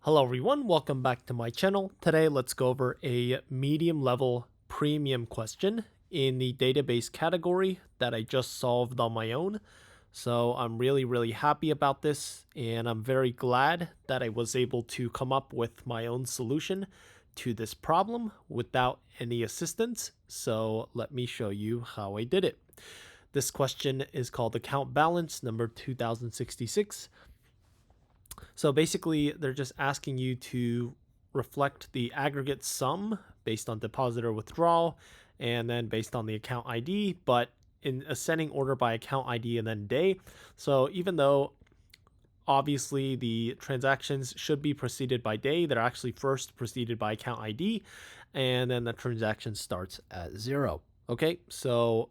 Hello everyone, welcome back to my channel. Today let's go over a medium level premium question in the database category that I just solved on my own. So I'm really happy about this, and I'm very glad that I was able to come up with my own solution to this problem without any assistance. So let me show you how I did it. This question is called account balance number 2066. So basically, they're just asking you to reflect the aggregate sum based on deposit or withdrawal, and then based on the account ID, but in ascending order by account ID and then day. So even though obviously the transactions should be preceded by day, they're actually first preceded by account ID, and then the transaction starts at 0. Okay, so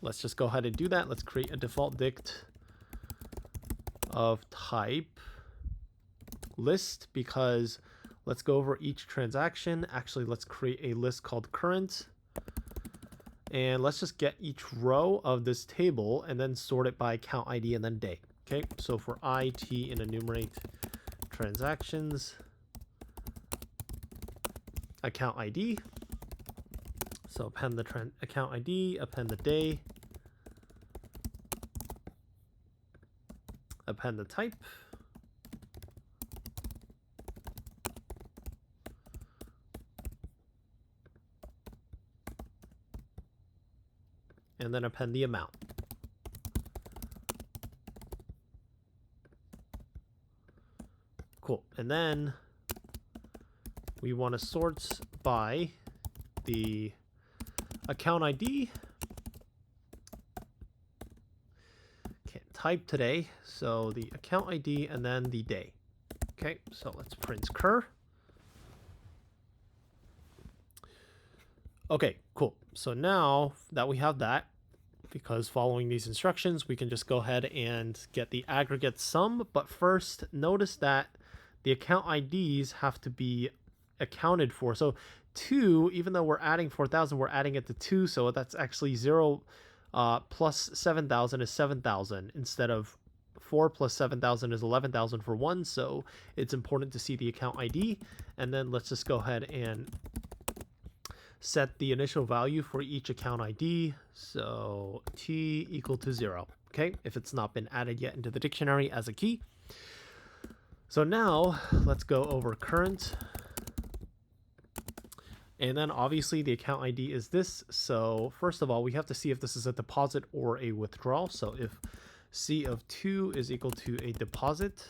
let's just go ahead and do that. Let's create a default dict of type list, because let's go over each transaction. Actually, let's create a list called current, and let's just get each row of this table and then sort it by account ID and then day. Okay, so for IT and enumerate transactions, account ID. So append the account ID, append the day, append the type, and then append the amount. Cool. And then we want to sort by the account ID. Can't type today, so the account ID and then the day. Okay, so let's print cur. Okay, cool. So now that we have that, because following these instructions, we can just go ahead and get the aggregate sum. But first, notice that the account IDs have to be accounted for. So 2, even though we're adding 4,000, we're adding it to 2. So that's actually 0 plus 7,000 is 7,000 instead of 4 plus 7,000 is 11,000 for 1. So it's important to see the account ID. And then let's just go ahead and set the initial value for each account ID. So t equal to 0. Okay, if it's not been added yet into the dictionary as a key. So now let's go over current. And then obviously the account ID is this. So first of all, we have to see if this is a deposit or a withdrawal. So if C of 2 is equal to a deposit,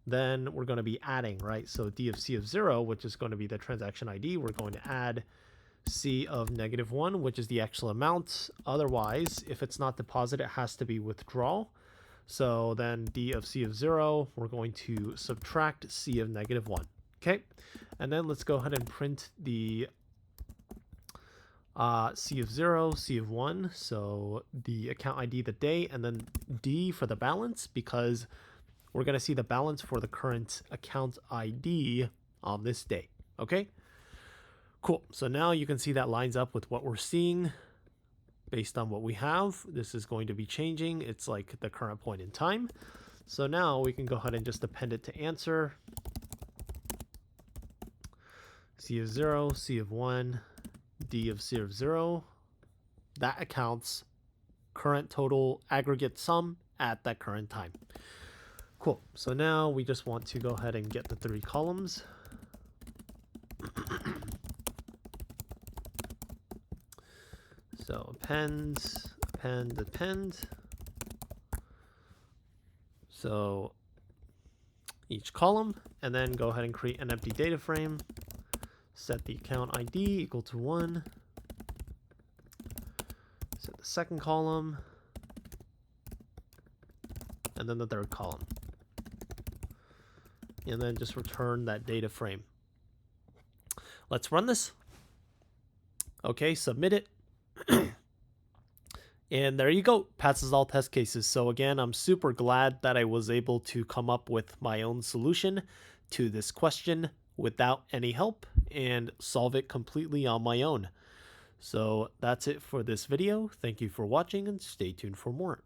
then we're going to be adding, right? So D of C of 0, which is going to be the transaction ID, we're going to add C of -1, which is the actual amount. Otherwise, if it's not deposit, it has to be withdrawal. So then D of C of 0, we're going to subtract C of -1. Okay, and then let's go ahead and print the C of 0, C of 1. So the account ID, the day, and then D for the balance, because we're going to see the balance for the current account ID on this day. Okay, cool. So now you can see that lines up with what we're seeing based on what we have. This is going to be changing. It's like the current point in time. So now we can go ahead and just append it to answer. C of 0, C of 1, D of C of 0. That accounts current total aggregate sum at that current time. Cool. So now we just want to go ahead and get the 3 columns. So append. So each column, and then go ahead and create an empty data frame. Set the account ID equal to 1. Set the second column, and then the third column. And then just return that data frame. Let's run this. Okay, submit it. And there you go, passes all test cases. So again, I'm super glad that I was able to come up with my own solution to this question without any help and solve it completely on my own. So that's it for this video. Thank you for watching, and stay tuned for more.